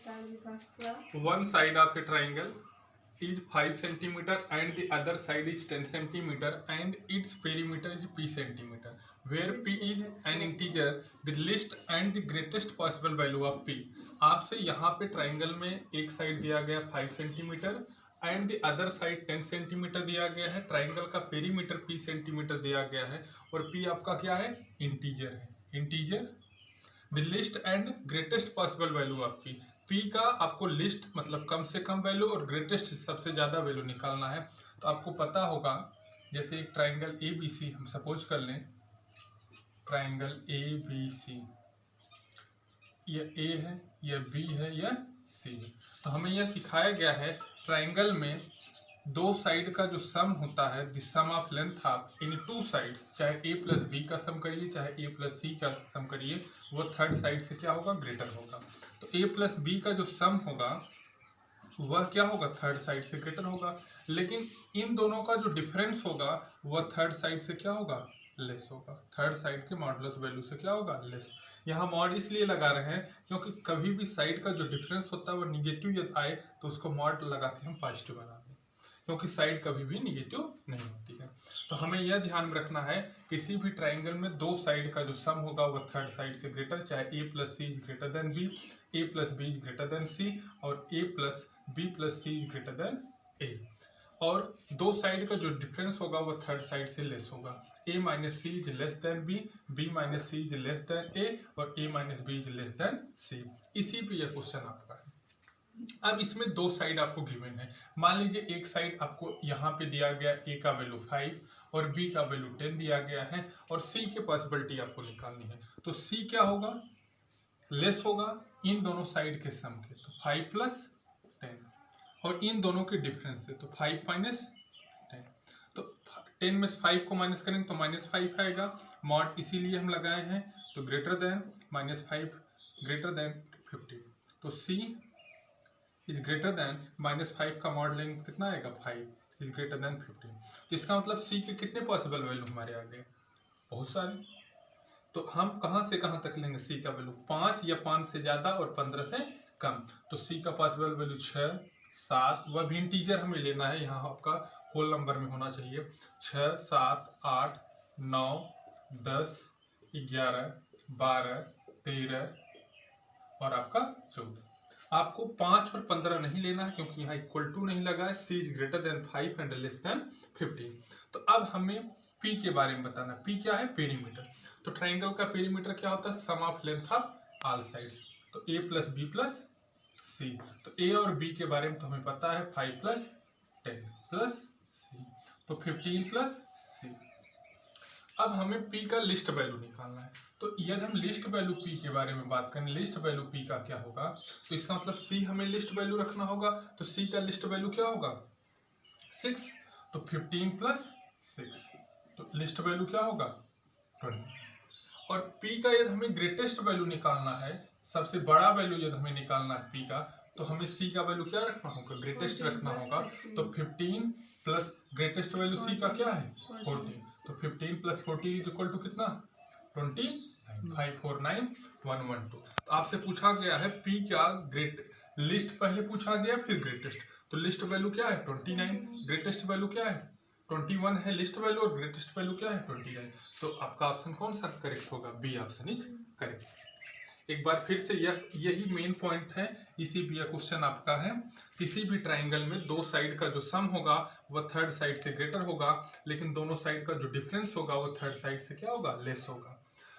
One side of a triangle is 5 centimeter and the other side is 10 centimeter and its perimeter is p centimeter, where p is an integer, the least and the greatest possible value of p. आपसे यहाँ पे triangle में एक side दिया गया 5 centimetre and the other side 10 centimetre दिया गया है। ट्राइंगल का पेरीमीटर p सेंटीमीटर दिया गया है और p आपका क्या है, इंटीजर है। Integer the list and greatest possible value of p। p का आपको लिस्ट मतलब कम से कम वैल्यू और ग्रेटेस्ट सबसे ज़्यादा वैल्यू निकालना है। तो आपको पता होगा, जैसे एक ट्राइंगल ए बी सी हम सपोज कर लें, ट्राइंगल ए बी सी, यह ए है, यह बी है, यह सी है। तो हमें यह सिखाया गया है ट्राइंगल में दो साइड का जो सम होता है, the sum of length of any two sides, चाहे ए प्लस बी का सम करिए चाहे ए प्लस सी का सम करिए, वो थर्ड साइड से क्या होगा, ग्रेटर होगा। तो ए प्लस बी का जो सम होगा वह क्या होगा, थर्ड साइड से ग्रेटर होगा। लेकिन इन दोनों का जो डिफरेंस होगा वह थर्ड साइड से क्या होगा, लेस होगा। थर्ड साइड के मॉडुलस वैल्यू से क्या होगा, लेस। यहाँ मॉड इसलिए लगा रहे हैं क्योंकि कभी भी साइड का जो डिफरेंस होता है वह निगेटिव यदि आए तो उसको मॉड लगा के हम पॉजिटिव बना दें, क्योंकि साइड कभी भी निगेटिव नहीं होती है। तो हमें यह ध्यान में रखना है, किसी भी ट्राइंगल में दो साइड का जो सम होगा वह थर्ड साइड से ग्रेटर, चाहे A plus C is greater than B, A plus B is greater than C और A plus B plus C is greater than A. और दो साइड का जो डिफरेंस होगा वह थर्ड साइड से लेस होगा। a minus C is less than B, b minus C is less than a और a minus B is less than c। इसी पे यह क्वेश्चन आपका है। अब इसमें दो साइड आपको गिवन है। मान लीजिए एक साइड आपको यहाँ पे दिया गया a का वैल्यू 5 और b का वैल्यू 10 दिया गया है और c की पॉसिबिलिटी आपको निकालनी है। तो c क्या होगा, लेस होगा इन दोनों साइड के सम के, तो 5 प्लस 10, और इन दोनों के डिफरेंस है तो 5 माइनस 10। तो 10 में 5 को माइनस करेंगे तो -5 आएगा। मॉड इसीलिए हम लगाए हैं, तो ग्रेटर देन -5 ग्रेटर देन 50, तो c इज ग्रेटर देन -5 का मॉड लेंगे तो कितना आएगा, 5 इज ग्रेटर देन 50। तो इसका मतलब c के कितने पॉसिबल वैल्यू हमारे आ गए, बहुत सारे। तो हम कहाँ से कहाँ तक लेंगे c का वैल्यू, 5 या 5 से ज़्यादा और 15 से कम। तो c का पॉसिबल वैल्यू 6, 7, वह भी इंटीजर हमें लेना है, यहाँ आपका होल नंबर में होना चाहिए। 6, 7, 8, 9, 10, 11, 12, 13 और आपका 14। आपको 5 और 15 नहीं लेना है क्योंकि यहाँ इक्वल टू नहीं लगा है। c is greater then 5 and less than 15। तो अब हमें p के बारे में बताना। p क्या है, पेरीमीटर। तो ट्राइंगल का पेरीमीटर क्या होता है, sum of length of all sides. तो a plus B plus C. तो a और b के बारे में तो हमें पता है, 5 प्लस 10 प्लस c, तो 15 प्लस c। अब हमें p का लिस्ट वैल्यू निकालना है। तो यदि हम लिस्ट वैल्यू p के बारे में बात करें, लिस्ट वैल्यू p का क्या होगा, तो इसका मतलब c हमें लिस्ट वैल्यू रखना होगा। तो c का लिस्ट वैल्यू क्या होगा, 6, तो 15 प्लस 6, तो लिस्ट वैल्यू क्या होगा, 20। और p का यदि हमें ग्रेटेस्ट वैल्यू निकालना है, सबसे बड़ा वैल्यू यदि हमें निकालना है p का, तो हमें c का वैल्यू क्या रखना होगा, ग्रेटेस्ट रखना होगा। तो 15 प्लस ग्रेटेस्ट वैल्यू c का क्या है, 14। तो 15 प्लस 14 इज इक्वल टू कितना, 29, 5, 4, 9, 1, 1, 2। तो आपसे पूछा गया है p क्या ग्रेट लिस्ट, पहले पूछा गया फिर ग्रेटेस्ट। तो लिस्ट वैल्यू क्या है 29, ग्रेटेस्ट वैल्यू क्या है 21 है लिस्ट वैल्यू और ग्रेटेस्ट वैल्यू क्या है 29। तो आपका ऑप्शन कौन सा करेक्ट होगा, बी ऑप्शन इज करेक्ट। एक बार फिर से यही मेन पॉइंट है, इसी भी क्वेश्चन आपका है। किसी भी ट्राइंगल में दो साइड का जो सम होगा वह थर्ड साइड से ग्रेटर होगा, लेकिन दोनों साइड का जो डिफरेंस होगा वो थर्ड साइड से क्या होगा, लेस होगा।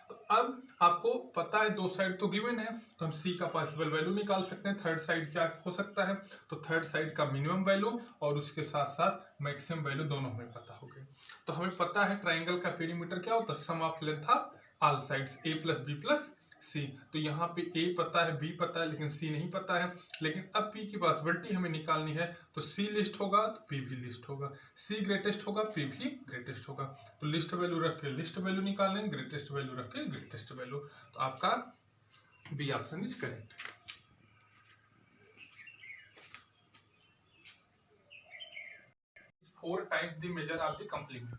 तो अब आपको पता है दो साइड तो गिवन है, तो हम c का पॉसिबल वैल्यू निकाल सकते हैं। थर्ड साइड क्या हो सकता है, तो थर्ड साइड का मिनिमम वैल्यू और उसके साथ साथ मैक्सिमम वैल्यू दोनों हमें पता हो गए। तो हमें पता है ट्राइंगल का पेरीमीटर क्या होता है, sum of length of all sides a plus B plus C. तो यहाँ पे a पता है, b पता है, लेकिन c नहीं पता है। लेकिन अब p की पॉसिबिलिटी हमें निकालनी है, तो c लिस्ट होगा तो p भी लिस्ट होगा, c ग्रेटेस्ट होगा p भी ग्रेटेस्ट होगा। तो लिस्ट वैल्यू रख के लिस्ट वैल्यू निकाल लेंगे, ग्रेटेस्ट वैल्यू रख के ग्रेटेस्ट वैल्यू। तो आपका B option is correct. 4 times the measure of the complement,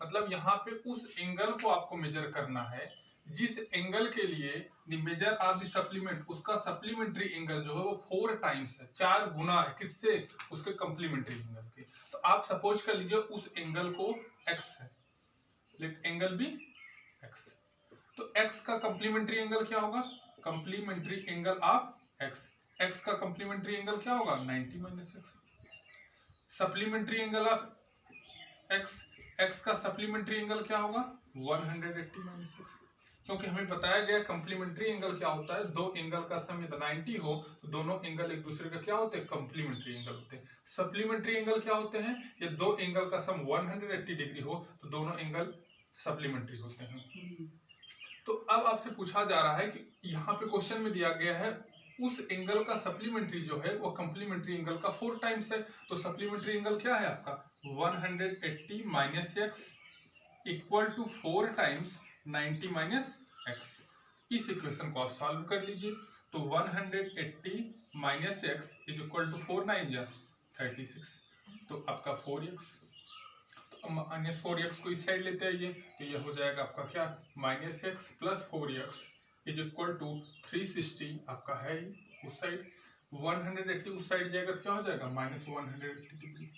मतलब यहाँ पे उस एंगल को आपको मेजर करना है जिस एंगल के लिए the measure of the supplement, उसका सप्लीमेंट्री एंगल जो है वो 4 टाइम्स है, 4 गुना है, किससे? उसके कम्प्लीमेंट्री एंगल के। तो आप सपोज कर लीजिए उस एंगल को x है, लेट एंगल बी x। तो x का कम्प्लीमेंट्री एंगल क्या होगा? Complementary angle of x, x का कम्प्लीमेंट्री एंगल क्या होगा? 90 minus x। Supplementary angle of x, x का सप्लीमेंट्री एंगल क्या होगा? 180 माइनस x। क्योंकि हमें बताया गया कम्प्लीमेंट्री एंगल क्या होता है, दो एंगल का सम यदि 90 हो तो दोनों एंगल एक दूसरे का क्या होते हैं? कम्प्लीमेंट्री एंगल होते हैं। सप्लीमेंट्री एंगल क्या होते हैं? ये दो एंगल का सम 180 डिग्री हो तो दोनों एंगल सप्लीमेंट्री होते हैं। तो अब आपसे पूछा जा रहा है कि यहाँ पे क्वेश्चन में दिया गया है उस एंगल का सप्लीमेंट्री जो है वो कम्प्लीमेंट्री एंगल का 4 टाइम्स है। तो सप्लीमेंट्री एंगल क्या है आपका? 180 minus x equal to 4 times 90 minus x. इस इक्वेशन को आप सॉल्व कर लीजिए। तो 180 minus x is equal to 4 9 जा 36, तो आपका 4x। माइनस 4x को इस साइड लेते आइए तो ये हो जाएगा आपका क्या? Minus x plus 4x is equal to 360, आपका है ही उस साइड। 180 उस साइड जाएगा तो क्या हो जाएगा? Minus 180 degree.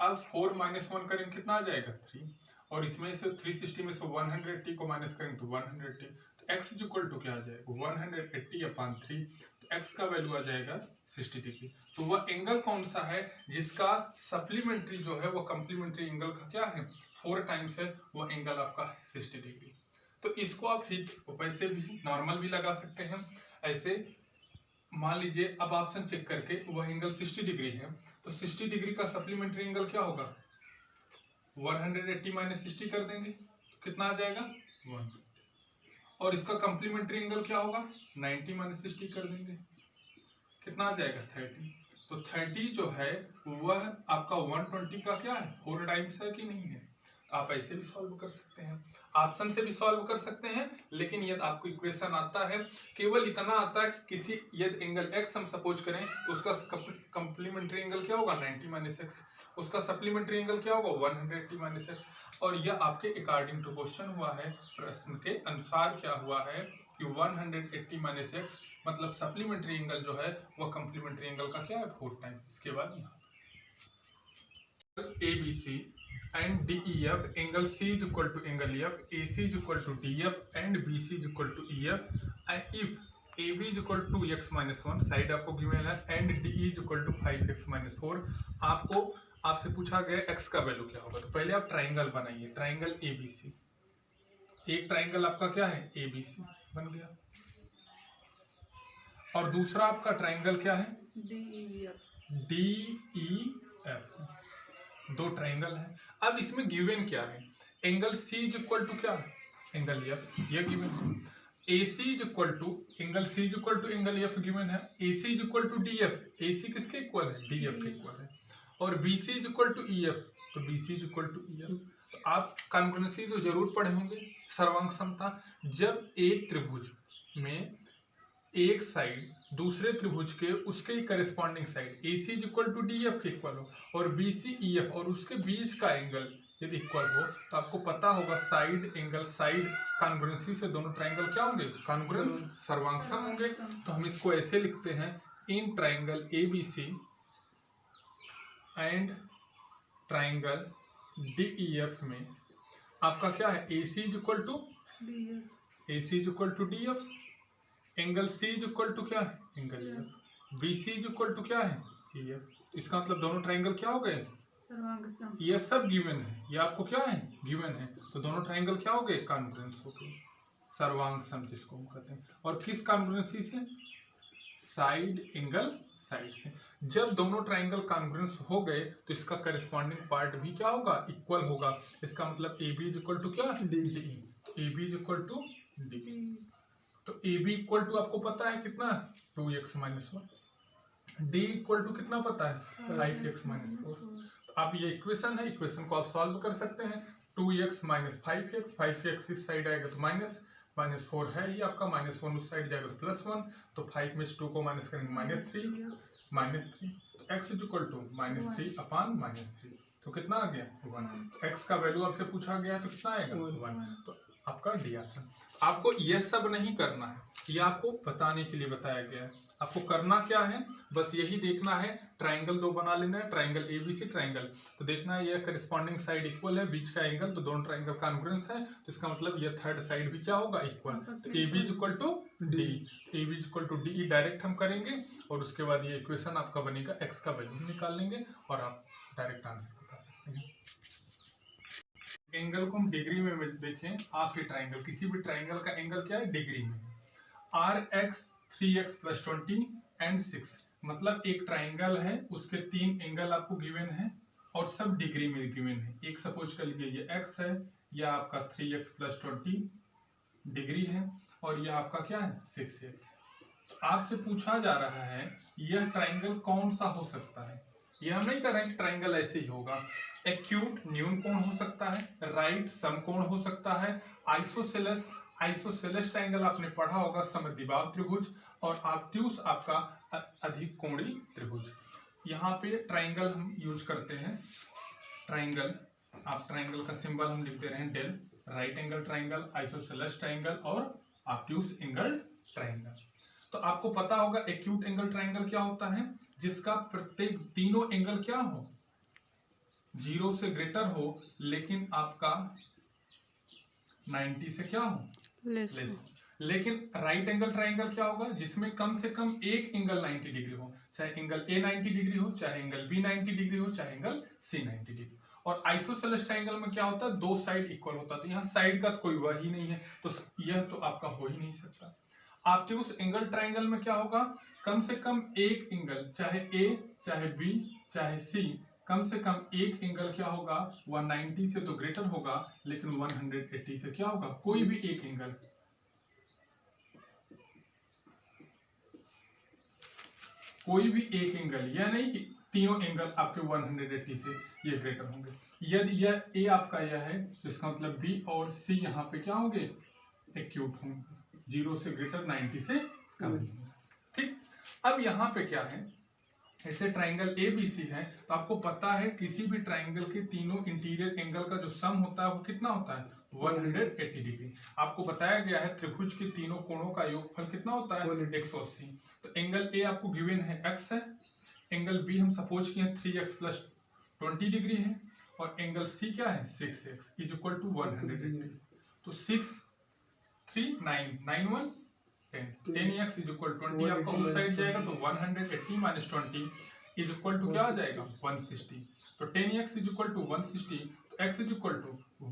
अब 4 माइनस 1 करेंगे कितना आ जाएगा? 3। और इसमें से 360 में से 180 को माइनस करेंगे तो 180, तो x इज इक्वल टू क्या आ जाएगा? 180 अपॉन 3, तो x का वैल्यू आ जाएगा 60 डिग्री। तो वह एंगल कौन सा है जिसका सप्लीमेंट्री जो है वो कम्प्लीमेंट्री एंगल का क्या है? 4 टाइम्स है, वो एंगल आपका 60 डिग्री। तो इसको आप ठीक वैसे भी नॉर्मल भी लगा सकते हैं। ऐसे मान लीजिए अब ऑप्शन चेक करके वह एंगल 60 डिग्री है, तो 60 डिग्री का सप्लीमेंट्री एंगल क्या होगा? 180 माइनस 60 कर देंगे तो कितना आ जाएगा? 1। और इसका कम्प्लीमेंट्री एंगल क्या होगा? 90 माइनस 60 कर देंगे, कितना आ जाएगा? 30। तो 30 जो है वह आपका 120 का क्या है? 4 टाइम्स है कि नहीं है? आप ऐसे भी सॉल्व कर सकते हैं, ऑप्शन से भी सॉल्व कर सकते हैं। लेकिन यदि आपको इक्वेशन आता है, केवल इतना आता है कि किसी यदि एंगल x हम सपोज करें तो उसका कम्प्लीमेंट्री एंगल क्या होगा? 90 माइनस एक्स। उसका सप्लीमेंट्री एंगल क्या होगा? 180 माइनस एक्स। और यह आपके अकॉर्डिंग टू क्वेश्चन हुआ है, प्रश्न के अनुसार क्या हुआ है कि 180 माइनस एक्स मतलब सप्लीमेंट्री एंगल जो है वह कम्प्लीमेंट्री एंगल का क्या है? 4 टाइम। इसके बाद यहाँ ABC and DEF, angle C is equal to angle F, AC is equal to DF and BC is equal to EF, and if AB is equal to x minus 1, side आपको given है, and DE is equal to 5x minus 4, आपसे पूछा गया x का value क्या होगा। तो पहले आप ट्राइंगल बनाइए, ट्राइंगल ABC। एक ट्राइंगल आपका क्या है? ABC बन गया। और दूसरा आपका ट्राइंगल क्या है? DEF। दो ट्राइंगल है। अब इसमें गिवन क्या है? Angle C is equal to क्या? एंगल F, ये गिवन है। AC is equal to angle C is equal to angle F given है। AC is equal to DF, AC किसके इक्वल है? DF के इक्वल है। और BC is equal to EF, तो BC is equal to EF। तो आप कॉन्ग्रुएंसी तो जरूर पढ़े होंगे, सर्वांग समता। जब एक त्रिभुज में एक साइड दूसरे त्रिभुज के उसके corresponding side AC is equal to DF के इक्वल हो और BC EF और उसके बीच का एंगल यदि इक्वल हो तो आपको पता होगा साइड एंगल, साइड कॉन्ग्रुएंसी से दोनों ट्राइंगल क्या होंगे? कॉन्ग्रुएंस, सर्वांगसम होंगे। तो हम इसको ऐसे लिखते हैं, in triangle ABC and triangle DEF में आपका क्या है? AC is equal to DF, angle C is equal to क्या है? Angle EF, BC is equal to क्या है? EF। इसका मतलब दोनों ट्राइंगल क्या हो गए? ये सब गिवन है, ये आपको क्या है? गिवन है। तो दोनों ट्राइंगल क्या हो गए? कॉन्ग्रुएंस हो गए, सर्वांग सम जिसको हम कहते हैं। और किस कॉन्ग्रुएंसी से? साइड एंगल साइड से। जब दोनों ट्राइंगल कॉन्ग्रुएंस हो गए तो इसका करेस्पॉन्डिंग पार्ट भी क्या होगा? इक्वल होगा। इसका मतलब AB इज इक्वल टू क्या? DE। AB is equal to DE। तो AB इक्वल टू आपको पता है कितना? 2x minus 1। D equal to कितना पता है? 5x minus 4। तो आप ये इक्वेशन है, इक्वेशन को आप सॉल्व कर सकते हैं। 2x माइनस 5x, 5x इस साइड आएगा तो माइनस 4 है ही आपका, -1 उस साइड जाएगा तो +1, तो 5 में 2 को माइनस करेंगे -3। तो x is equal to -3 upon -3, तो कितना आ गया? 1। x का वैल्यू आपसे पूछा गया तो कितना आएगा? 1। तो आपका डी ऑप्शन। आपको यह सब नहीं करना है, यह आपको बताने के लिए बताया गया है। आपको करना क्या है, बस यही देखना है, ट्राइंगल दो बना लेना है, ट्राइंगल एबीसी ट्राइंगल, तो देखना है यह करस्पॉन्डिंग साइड इक्वल है, बीच का एंगल, तो दोनों ट्राइंगल कॉन्ग्रुएंस है, तो इसका मतलब यह थर्ड साइड भी क्या होगा, इक्वल। तो A B is equal to D, A B is equal to D direct हम करेंगे, और उसके बाद ये इक्वेशन आपका बनेगा, एक्स का वैल्यू निकाल लेंगे और आप डायरेक्ट आंसर बता सकते हैं। एंगल को हम डिग्री में देखें, आपके ट्राइंगल, किसी भी ट्राइंगल का एंगल क्या है, डिग्री में। आर एक्स 3x + 20 एंड 6, मतलब एक ट्राइंगल है, उसके 3 एंगल आपको गिवन है और सब डिग्री में गिवन है। एक सपोज कर लीजिए ये x है, यह आपका 3x + 20 डिग्री है, और यह आपका क्या है, 6x। तो आपसे पूछा जा रहा है यह ट्राइंगल कौन सा हो सकता है। यह हम नहीं कर रहे हैं कि ट्राइंगल ऐसे ही होगा। एक्यूट न्यून कोण हो सकता है, राइट समकोण हो सकता है, आइसोसेलेस, आइसोसेलेस ट्राइंगल आपने पढ़ा होगा, समद्विबाहु त्रिभुज, और ऑब्ट्यूस आपका अधिक कोणीय त्रिभुज। यहाँ पे ट्राइंगल हम यूज करते हैं, ट्राइंगल, आप ट्राइंगल का सिंबल हम लिखते रहे डेल, right angle triangle, isosceles triangle और ऑब्ट्यूस एंगल ट्राइंगल। तो आपको पता होगा एक्यूट एंगल ट्राइंगल क्या होता है, जिसका प्रत्येक तीनों एंगल क्या हो, 0 से ग्रेटर हो, लेकिन आपका 90 से क्या हो, लेस। लेकिन राइट एंगल ट्राइंगल क्या होगा, जिसमें कम से कम एक एंगल 90 डिग्री हो, चाहे एंगल ए 90 डिग्री हो, चाहे एंगल बी 90 डिग्री हो, चाहे एंगल सी 90 डिग्री। और आइसोसेलेस ट्राइंगल में क्या होता है, दो साइड इक्वल होता है, तो यहाँ साइड का तो कोई वह ही नहीं है, तो यह तो आपका हो ही नहीं सकता। ऑब्ट्यूस एंगल ट्राइंगल में क्या होगा, कम से कम एक एंगल, चाहे ए, चाहे बी, चाहे सी, कम से कम एक एंगल क्या होगा, 190 से तो ग्रेटर होगा, लेकिन 180 से क्या होगा, कोई भी एक एंगल, कोई भी एक एंगल, यह नहीं कि तीनों एंगल आपके 180 से ये ग्रेटर होंगे। यदि यह ए आपका यह है, इसका मतलब बी और सी यहाँ पे क्या होंगे, एक्यूट होंगे, 0 से ग्रेटर, 90 से कम। ठीक, अब यहाँ पे क्या है, ऐसे ट्राइंगल ए बी सी है, तो आपको पता है किसी भी ट्राइंगल के तीनों इंटीरियर एंगल का जो सम होता है वो कितना होता है, 180 डिग्री। आपको बताया गया है त्रिभुज के तीनों कोणों का योगफल कितना होता है, 180। तो एंगल ए आपको गिवन है x है, एंगल बी हम सपोज किए 3x + 20 डिग्री है, और एंगल सी क्या है, 6x = 180। तो 6 3 9 9 1 10, 10x = 20 आपका उस साइड जाएगा, तो 180 - 20 = क्या आ जाएगा, 160। तो 10x = 160, तो x =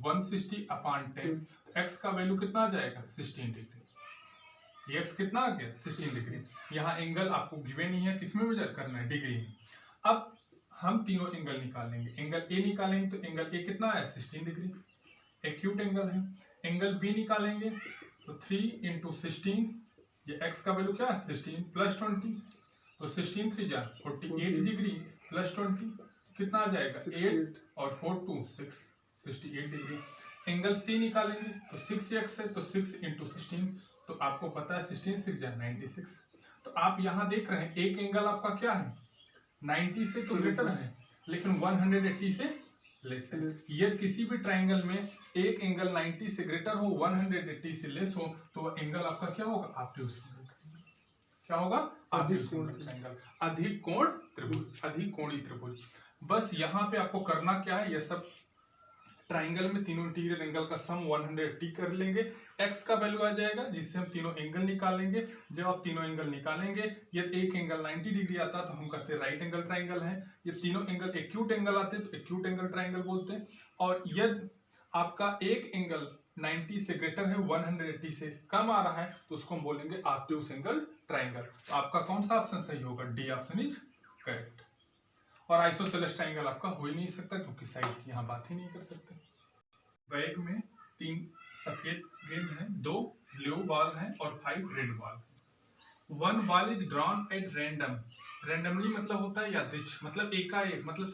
160/10, तो x का वैल्यू कितना आ जाएगा, 16 डिग्री। ये x कितना आ गया, 16 डिग्री। यहाँ एंगल आपको गिवन नहीं है, किसमें मेजर करना है, डिग्री में। अब हम तीनों एंगल निकालेंगे, एंगल ए निकालेंगे तो एंगल ए कितना है, 16 डिग्री, एक्यूट एंगल है। एंगल बी निकालेंगे तो 3 × 16, ये x का वैल्यू क्या है, 16 + 20, तो 16 3 जा 48 डिग्री + 20 कितना आ जाएगा, 8 और 4 2 6, 68 डिग्री। एंगल सी निकालेंगे तो 6x है, तो 6 × 16, तो आपको पता है 16 6 जा 96। तो आप यहाँ देख रहे हैं एक एंगल आपका क्या है, 90 से तो ग्रेटर है, लेकिन 180 से लेस है। यदि किसी भी ट्राइंगल में एक एंगल 90 से ग्रेटर हो, 180 से लेस हो, तो वह एंगल आपका क्या होगा, ऑब्ट्यूस एंगल। क्या होगा, ऑब्ट्यूस ट्राइंगल, अधिक कोण त्रिभुज, अधिक कोणीय त्रिभुज। बस यहाँ पे आपको करना क्या है, यह सब ट्राइंगल में तीनों इंटीरियर एंगल का सम 180 कर लेंगे, x का वैल्यू आ जाएगा, जिससे हम तीनों एंगल निकालेंगे। जब आप तीनों एंगल निकालेंगे, यदि एक एंगल 90 डिग्री आता तो हम कहते हैं राइट एंगल ट्राइंगल है, ये तीनों एंगल एक्यूट एंगल आते तो एक्यूट एंगल ट्राइंगल बोलते हैं। और यदि आपका एक एंगल 90 से ग्रेटर है, 180 से कम आ रहा है, तो उसको हम बोलेंगे ऑब्ट्यूस एंगल ट्राइंगल। तो आपका कौन सा ऑप्शन सही होगा, डी ऑप्शन इज करेक्ट। और आइसोसेलेस ट्राइंगल आपका हो ही नहीं सकता, क्योंकि साइड की यहाँ बात ही नहीं कर सकते। बैग में 3 सफेद गेंद हैं, 2 ब्लू बॉल हैं और 5 रेड बॉल हैं। 1 ball is drawn at random, randomly मतलब होता है यादृच्छिक, मतलब एकाएक, मतलब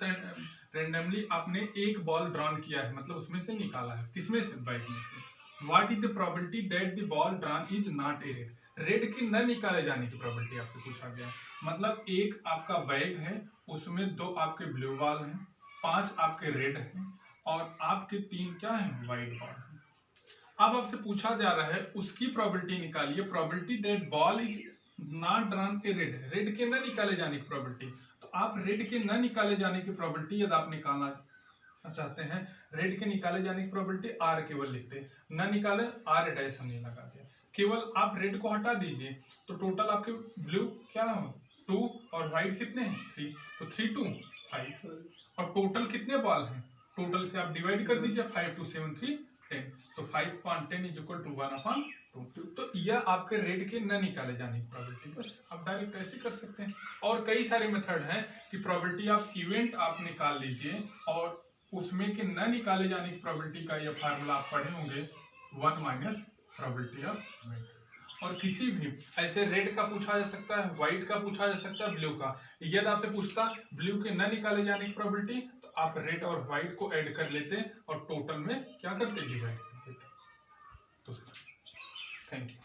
रैंडमली आपने एक बॉल ड्रॉन किया है, मतलब उसमें से निकाला है, किसमें से, बैग में से। What is the probability that the ball drawn is not a red, red की न निकाले जाने की प्रोबेबिलिटी आपसे पूछा गया। मतलब एक आपका बैग है, उसमें 2 आपके ब्लू बॉल हैं, 5 आपके रेड हैं, और आपके 3 क्या हैं, व्हाइट बॉल हैं। अब आपसे पूछा जा रहा है उसकी प्रोबेबिलिटी निकालिए, probability that ball is not drawn A red, red के न निकाले जाने की प्रोबेबिलिटी। तो आप रेड के न निकाले जाने की प्रोबेबिलिटी यदि आप निकालना चाहते हैं, रेड के निकाले जाने की प्रोबेबिलिटी आर केवल लिखते हैं, न निकाले आर डैश हमने लगा दिया। केवल आप रेड को हटा दीजिए तो टोटल आपके ब्लू क्या हो 2 और व्हाइट कितने हैं 3, तो 3 2 5 और टोटल कितने बॉल हैं, टोटल से आप डिवाइड कर दीजिए 5 2 7 3 10, तो 5 upon 10 is equal to 1 upon 2। तो यह आपके रेड के न निकाले जाने की प्रोबेबिलिटी, बस आप डायरेक्ट ऐसे कर सकते हैं। और कई सारे मेथड हैं कि प्रोबेबिलिटी आप इवेंट आप निकाल लीजिए और उसमें के न निकाले जाने की प्रोबेबिलिटी का यह फार्मूला आप पढ़े होंगे 1 माइनस प्रोबेबिलिटी ऑफ इवेंट। और किसी भी ऐसे रेड का पूछा जा सकता है, व्हाइट का पूछा जा सकता है, ब्लू का। यदि आपसे पूछता ब्लू के न निकाले जाने की प्रोबेबिलिटी, तो आप रेड और व्हाइट को ऐड कर लेते और टोटल में क्या करते डिवाइड कर देते। तो थैंक यू।